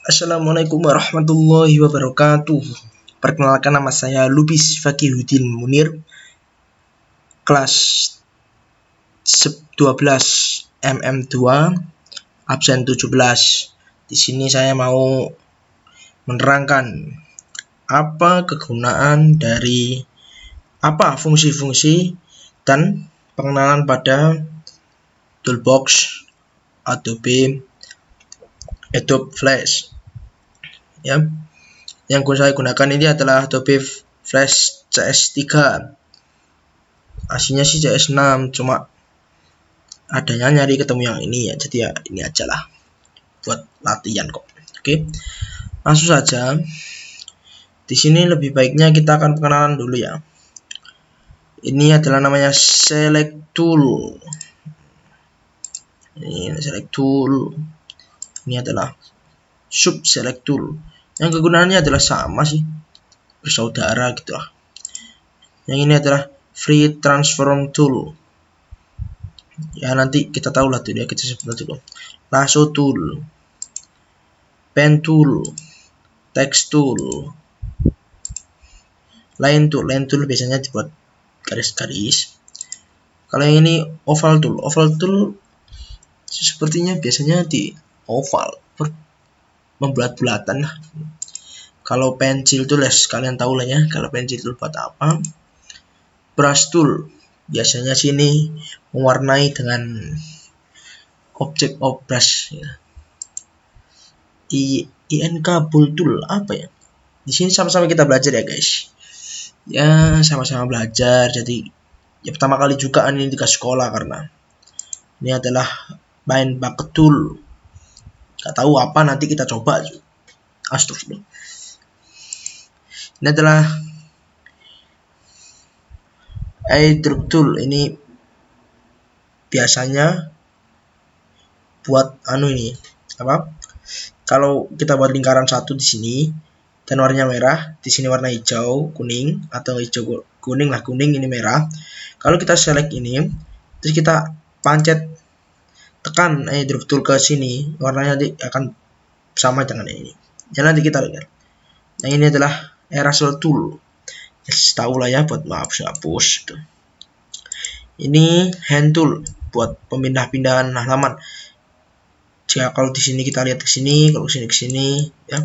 Assalamualaikum warahmatullahi wabarakatuh. Perkenalkan, nama saya Lubis Fakihuddin Munir, kelas 12 MM2, absen 17. Di sini saya mau menerangkan apa kegunaan dari fungsi-fungsi dan pengenalan pada toolbox Adobe Flash. Ya, yang saya gunakan ini adalah Adobe Flash CS3. Aslinya sih CS6, cuma adanya nyari ketemu yang ini ya, jadi ya ini aja lah buat latihan kok. Oke, langsung saja. Di sini lebih baiknya kita akan pengenalan dulu ya. Ini adalah namanya select tool. Ini select tool. Ini adalah sub select tool. Yang kegunaannya adalah sama sih, bersaudara gitu lah. Yang ini adalah free transform tool. Ya nanti kita tahu lah tuh ya, kita sebut dulu. Lasso tool, pen tool, text tool, line tool biasanya dibuat garis-garis. Kalau yang ini oval tool sepertinya biasanya di oval, membulat-bulatan lah. Kalau pensil tool ya kalian tahu lah ya, kalau pensil tool buat apa. Brush tool biasanya sini mewarnai dengan objek brush ya. INK bool tool apa ya? Di sini sama-sama kita belajar ya guys. Ya sama-sama belajar, jadi ya pertama kali juga ini dikasih sekolah karena ini adalah main bucket tool. Gak tahu apa, nanti kita coba. Astagfirullah. Ini adalah eyedrop tool. Ini biasanya buat ini apa? Kalau kita buat lingkaran satu di sini dan warnanya merah, di sini warna hijau, kuning, atau hijau kuning lah, kuning ini merah. Kalau kita select ini, terus kita pancet tekan eyedrop tool ke sini, warnanya nanti akan sama dengan ini. Jadi nanti kita lihat. Yang ini adalah eraser tool. Tahu lah ya, buat hapus gitu. Ini hand tool buat pemindah-pindahan halaman. Jika kalau di sini kita lihat ke sini, kalau sini ke sini ya.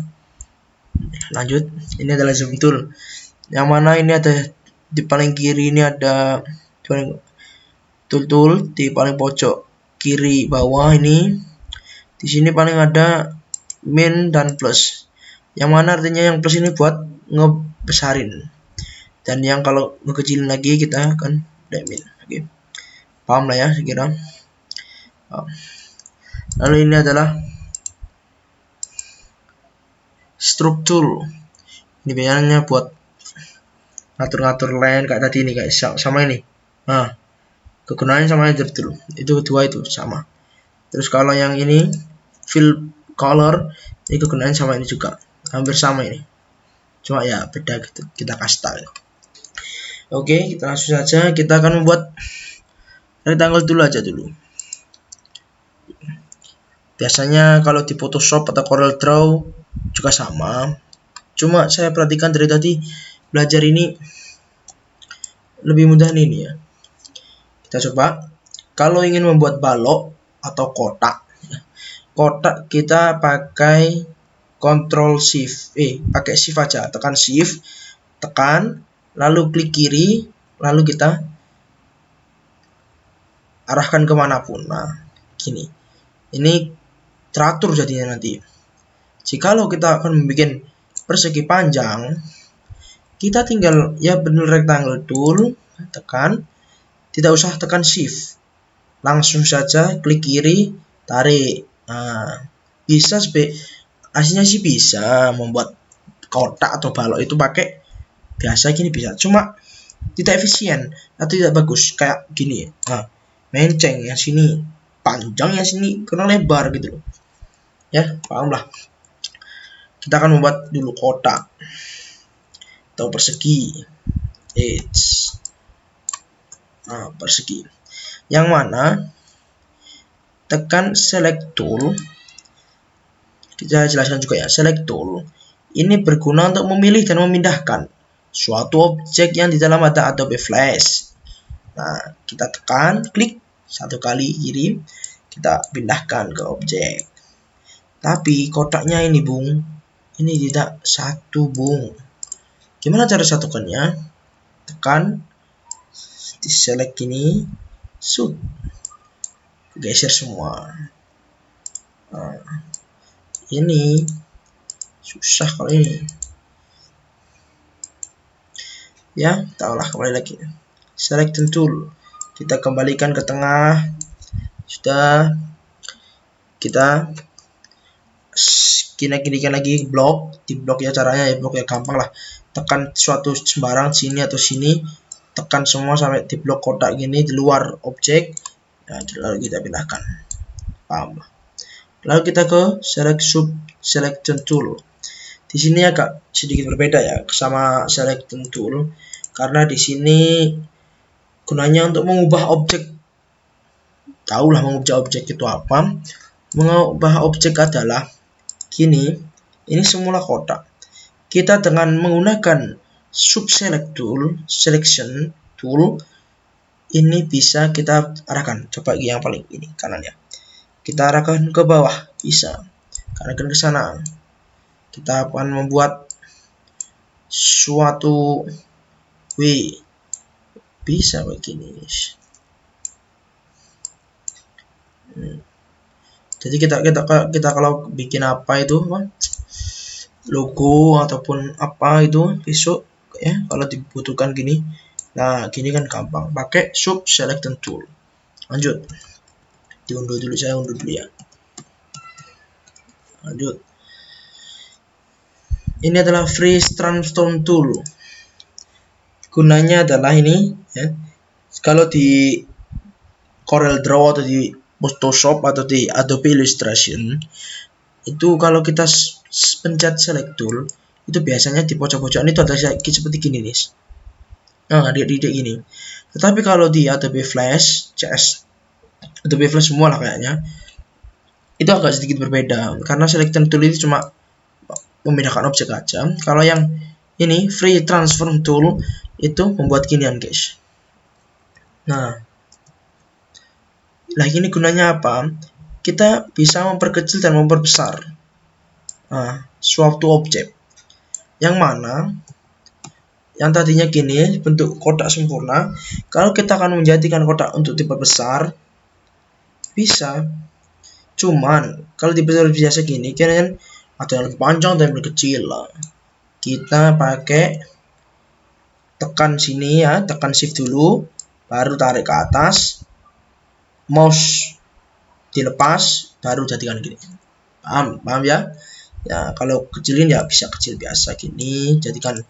Lanjut, ini adalah zoom tool. Yang mana ini ada di paling kiri, ini ada tool di paling pojok kiri bawah ini. Di sini paling ada min dan plus. Yang mana artinya yang plus ini buat ngebesarin. Dan yang kalau ngekecilin lagi kita akan min. Oke. Paham lah ya sekira. Lalu ini adalah stroke tool. Ini biasanya buat ngatur-ngatur line kayak tadi ini, kayak sama ini. Nah, kegunaannya sama aja betul. Itu kedua itu sama. Terus kalau yang ini fill color, ini kegunaannya sama ini juga. Hampir sama ini. Cuma ya beda gitu. Kita kasih. Oke, kita langsung saja. Kita akan membuat rectangle dulu aja dulu. Biasanya kalau di Photoshop atau Corel Draw juga sama. Cuma saya perhatikan dari tadi belajar ini lebih mudah ini ya. Kita coba. Kalau ingin membuat balok atau kotak kita pakai Ctrl Shift. Pakai Shift aja. Tekan Shift, tekan, lalu klik kiri, lalu kita arahkan kemanapun. Nah, gini. Ini teratur jadinya nanti. Jikalau kita akan membuat persegi panjang, kita tinggal ya benar rectangle tool, tekan, tidak usah tekan shift, langsung saja klik kiri, tarik. Nah, bisa aslinya sih bisa membuat kotak atau balok itu pakai biasa gini bisa, cuma tidak efisien atau tidak bagus kayak gini. Nah, menceng yang sini panjang, yang sini karena lebar gitu loh. Ya, paham lah. Kita akan membuat dulu kotak atau persegi. Nah, persegi. Yang mana tekan select tool, kita jelaskan juga ya, select tool ini berguna untuk memilih dan memindahkan suatu objek yang di dalam ada Adobe Flash. Nah, kita tekan, klik satu kali kiri, kita pindahkan ke objek. Tapi kotaknya ini bung, ini tidak satu bung. Gimana cara satukannya? Tekan, di select ini, shoot, geser semua. Nah, ini susah kalau ini. Ya, tahulah, kembali lagi. Selection tool, kita kembalikan ke tengah. Sudah, kita kirikan lagi blok. Di blok ya caranya ya, blok ya gampang lah. Tekan suatu sembarang sini atau sini, tekan semua sampai di blok kotak gini di luar objek. Nah, lalu kita pindahkan. Paham? Lalu kita ke selection tool. Di sini agak sedikit berbeda ya sama selection tool, karena di sini gunanya untuk mengubah objek. Tahulah mengubah objek itu apa? Mengubah objek adalah gini. Ini semula kotak. Kita dengan menggunakan select tool, selection tool, ini bisa kita arahkan. Coba yang paling ini kanan ya. Kita arahkan ke bawah, bisa. Arahkan ke sana. Kita akan membuat suatu bisa begini. Jadi kita kalau bikin apa itu logo ataupun apa itu besok ya, kalau dibutuhkan gini. Nah, gini kan gampang pakai selection tool. Lanjut. Diunduh dulu, saya unduh dulu ya. Lanjut. Ini adalah free transform tool. Gunanya adalah ini ya. Kalau di Corel Draw atau di Photoshop atau di Adobe Illustration itu kalau kita pencet select tool itu biasanya di pojok-pojokan itu ada seperti gini nih. Nah, dia gini. Tetapi kalau di Adobe Flash, Adobe Flash semua lah kayaknya, itu agak sedikit berbeda karena selection tool itu cuma memindahkan objek aja. Kalau yang ini free transform tool itu membuat ginian guys. Nah, ini gunanya apa? Kita bisa memperkecil dan memperbesar suatu objek. Yang mana yang tadinya gini bentuk kotak sempurna, kalau kita akan menjadikan kotak untuk diperbesar bisa. Cuman kalau diperbesar biasa gini kan ada yang lebih panjang dan lebih kecil lah. Kita pakai tekan sini ya, tekan shift dulu, baru tarik ke atas, mouse dilepas, baru jadikan gini. Paham ya? Ya, kalau kecilin ya bisa kecil biasa gini, jadikan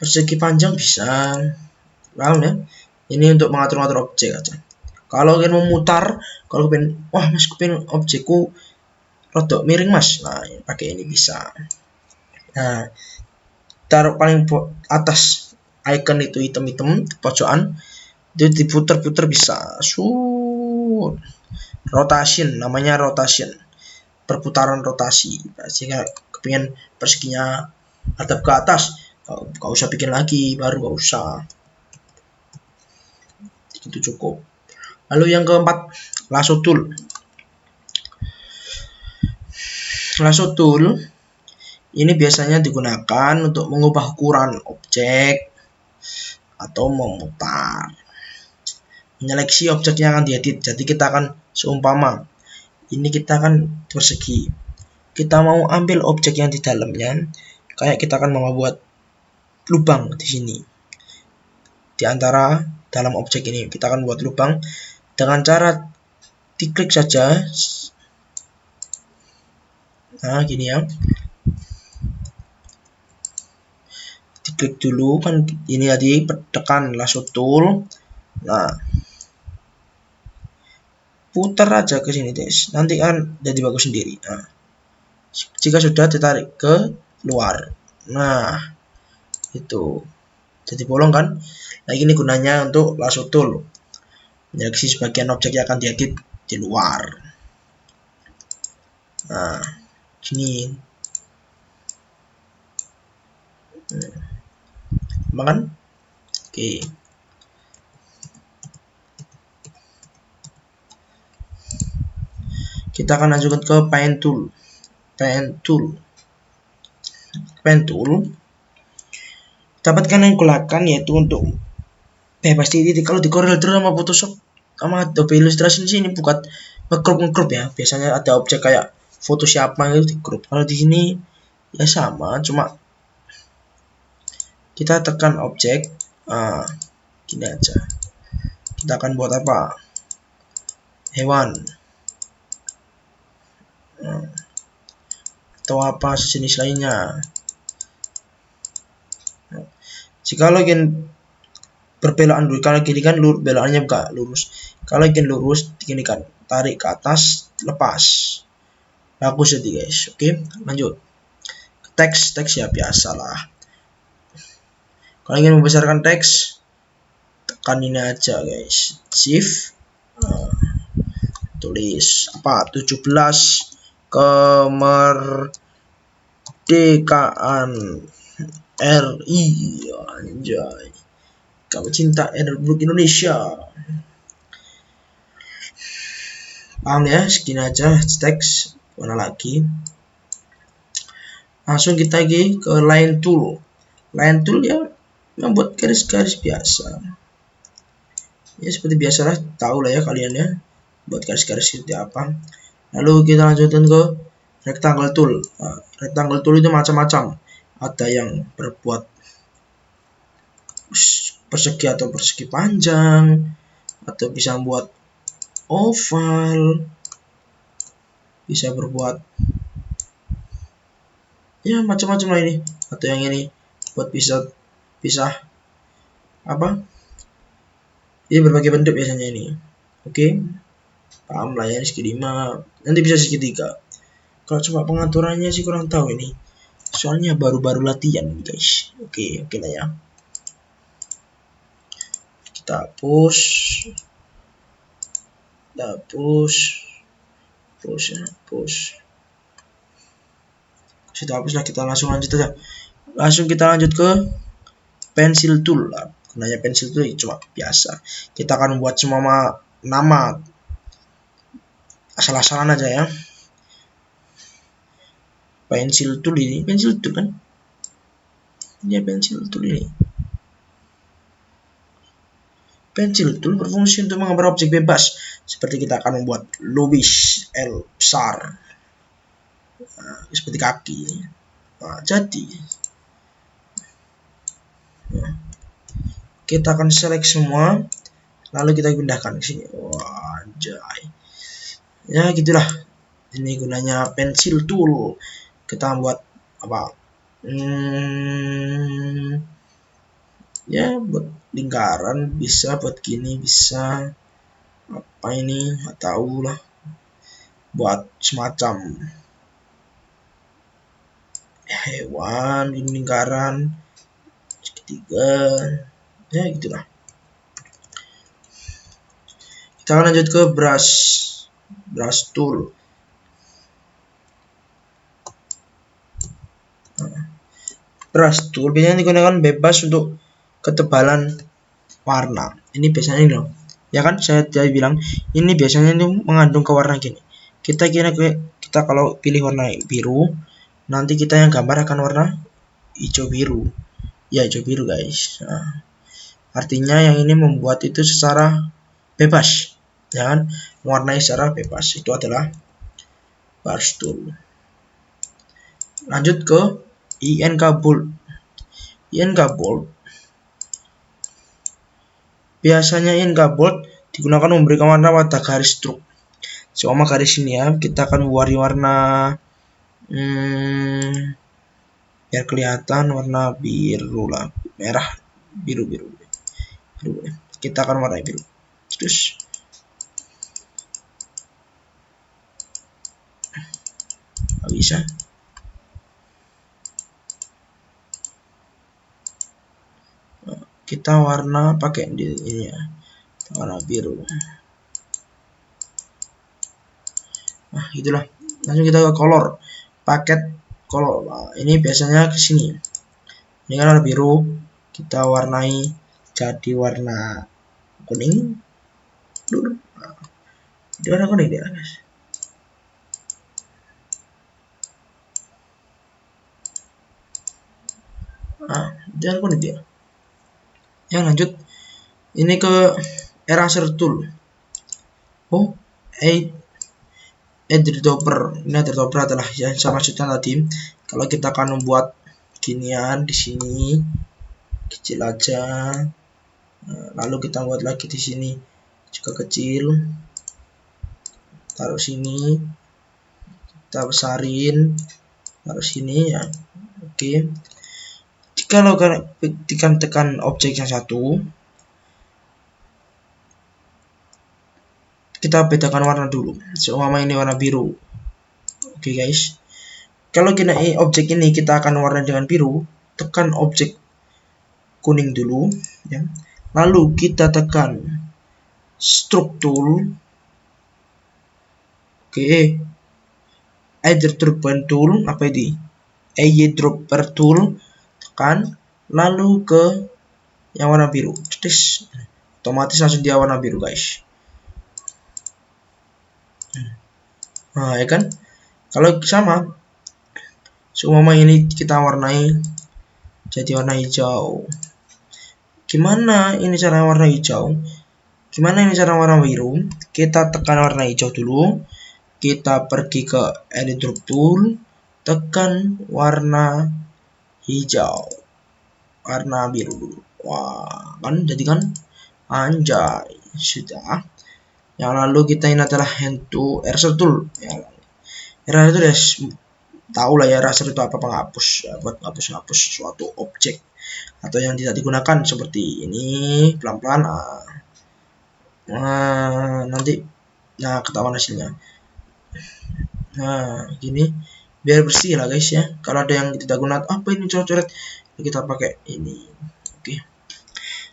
persegi panjang bisa. Paham ya? Ini untuk mengatur-ngatur objek aja. Kalau ingin memutar, kalau pengen, wah mas pengen objekku rodok miring mas, nah pakai ini bisa. Nah, taruh paling atas icon itu hitam-hitam pojokan, itu diputer-puter bisa. Rotation, namanya rotation, perputaran rotasi. Sehingga kepingin perseginya hadap ke atas, gak usah bikin lagi, baru gak usah. Itu cukup. Lalu yang keempat, lasso tool. Lasso tool ini biasanya digunakan untuk mengubah ukuran objek atau memutar, menyeleksi objek yang akan diedit. Jadi kita akan seumpama ini kita akan persegi, kita mau ambil objek yang di dalamnya, kayak kita akan membuat lubang di sini di antara dalam objek ini. Kita akan buat lubang dengan cara diklik saja. Nah, gini ya. Diklik dulu kan ini tadi, tekan lasso tool. Nah, putar aja ke sini, guys. Nanti kan jadi bagus sendiri. Nah, jika sudah ditarik ke luar. Nah, itu jadi bolong kan. Nah, ini gunanya untuk lasso tool, menyeleksi sebagian objek yang akan diedit di luar. Nah, Gini. Makan. Oke. Kita akan lanjutkan ke pen tool. Dapatkan yang kulakan yaitu untuk bebas titik. Kalau di Corel Draw sama Photoshop sama Adobe Illustrator sini bukan ngegroup ya. Biasanya ada objek kayak foto siapa itu di group. Kalau di sini ya sama, cuma kita tekan objek. Gini aja. Kita akan buat apa? Hewan. Atau apa sejenis lainnya. Jika lo ingin berbelaan dulu, kalau gini kan belaannya bukan lurus. Kalau ingin lurus, gini kan, tarik ke atas, lepas. Bagus jadi guys. Oke, lanjut. Teks ya biasalah. Kalau ingin membesarkan teks, tekan ini aja guys. Shift. Tulis apa? 17 kemerdekaan RI. Anjay. Kamu cinta Republik Indonesia. Paham ya? Segini aja teks. Mana lagi? Langsung kita lagi ke line tool. Line tool ya membuat garis-garis biasa. Ya seperti biasalah, tahu lah ya kalian ya. Buat garis-garis seperti apa. Lalu kita lanjutkan ke rectangle tool. Rectangle tool itu macam-macam. Ada yang berbuat persegi atau persegi panjang, atau bisa membuat oval, bisa berbuat ya macam-macam lah ini. Atau yang ini buat bisa apa? Ini berbagai bentuk biasanya ini. Oke, paham lah ya, segi 5, nanti bisa segi 3. Kalau coba pengaturannya sih kurang tahu ini. Soalnya baru-baru latihan guys. Oke lah ya. Kita push. Kita hapus lah, kita langsung lanjut aja. Langsung kita lanjut ke pencil tool lah. Gunanya pencil tool cuma biasa. Kita akan membuat semua nama asal-asalan aja ya. Pencil tool kan? Ya pencil tool ini. Pencil tool berfungsi untuk menggambar objek bebas. Seperti kita akan membuat lubis L besar. Seperti kaki. Jadi kita akan select semua, lalu kita pindahkan ke sini. Wah, anjay. Ya gitulah. Ini gunanya pencil tool. Kita buat apa? Ya buat lingkaran bisa, buat gini bisa. Apa ini? Nggak tahu lah. Buat semacam hewan di lingkaran segitiga. Ya gitulah. Kita akan lanjut ke brush tool. Brush tool biasanya digunakan bebas untuk ketebalan warna. Ini biasanya ini loh. Ya kan saya bilang ini biasanya itu mengandung ke warna gini. Kita kalau pilih warna biru, nanti kita yang gambar akan warna hijau biru. Ya hijau biru guys. Artinya yang ini membuat itu secara bebas, ya kan? Mewarnai secara bebas. Itu adalah brush tool. Lanjut ke INK bold. INK bold biasanya INK bold digunakan memberikan warna pada garis stroke. Sama garis ini ya, kita akan warna biar kelihatan warna biru lah, merah, biru. Kita akan warna biru. Terus nggak bisa. Kita warna pakai ini ya, warna biru. Itulah. Langsung kita ke color. paket. Kalau ini biasanya ke sini. Ini kan warna biru, kita warnai jadi warna kuning. Di warna kuning dia, guys. Di warna kuning dia. Yang lanjut, ini ke eraser tool. Oh, eyedropper. Ini eyedropper adalah yang saya maksudkan tadi. Kalau kita akan membuat ginian di sini, kecil aja. Lalu kita buat lagi di sini juga kecil. Taruh sini, kita besarin, taruh sini ya. Oke. Kalau tekan objek yang satu, kita bedakan warna dulu. Seumpama ini warna biru. Oke guys. Kalau kita objek ini kita akan warna dengan biru, tekan objek kuning dulu ya. Lalu kita tekan stroke tool. Oke. Eyedropper tool, apa ini? Eyedropper tool, tekan, lalu ke yang warna biru. Cetis. Otomatis langsung dia warna biru guys. Nah ya kan, kalau sama seumpama ini kita warnai jadi warna hijau. Gimana ini cara warna hijau? Gimana ini cara warna biru? Kita tekan warna hijau dulu, kita pergi ke eyedrop tool, tekan warna hijau, warna biru dulu. Wah, kan jadi kan anjay, sudah. Yang lalu kita ini adalah hand to eraser tool ya. Eraser itu guys, tahu lah ya, eraser itu apa, penghapus ya, buat hapus suatu objek atau yang tidak digunakan seperti ini. Pelan-pelan nanti ketahuan hasilnya. Nah gini biar bersih lah guys ya. Kalau ada yang tidak guna, apa ini coret-coret, kita pakai ini. Oke.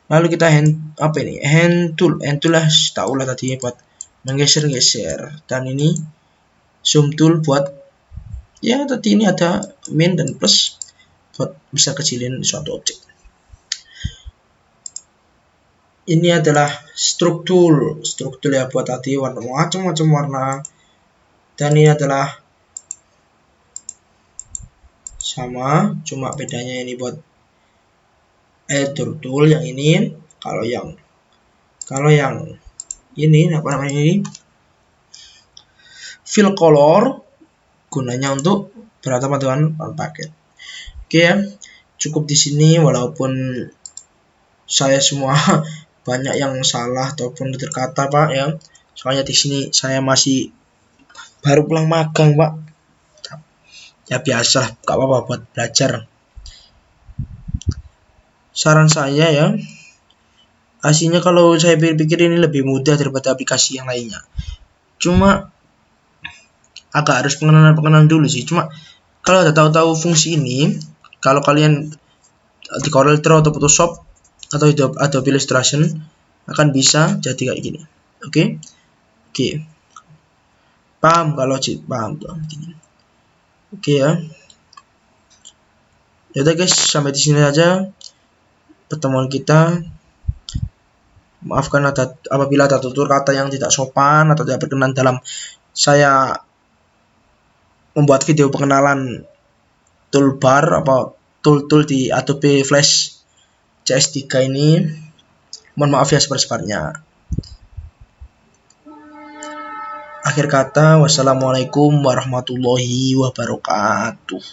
Lalu kita hand tool lah, tahu lah tadi buat menggeser-geser, dan ini zoom tool buat ya tadi ini ada min dan plus buat bisa kecilin suatu objek. Ini adalah stroke tool ya buat tadi warna macam-macam warna, dan ini adalah sama, cuma bedanya ini buat eyedrop tool yang ini. Kalau yang ini apa namanya, ini fill color, gunanya untuk berhadapan dengan paket. Oke ya, cukup di sini. Walaupun saya semua banyak yang salah ataupun terkata pak ya, soalnya di sini saya masih baru pulang magang pak. Ya biasa, gak apa-apa buat belajar. Saran saya ya, aslinya kalau saya pikir ini lebih mudah daripada aplikasi yang lainnya. Cuma agak harus pengenalan dulu sih. Cuma kalau udah tahu fungsi ini, kalau kalian di Corel Draw atau Photoshop atau Adobe Illustrator akan bisa jadi kayak gini. Oke. Paham kalau paham tuh gini. Oke ya. Yaudah guys, sampai di sini aja pertemuan kita. Maafkan apabila ada tutur kata yang tidak sopan atau tidak berkenan dalam saya membuat video pengenalan toolbar apa tool di Adobe Flash CS3 ini. Mohon maaf ya sebenarnya. Akhir kata, wassalamualaikum warahmatullahi wabarakatuh.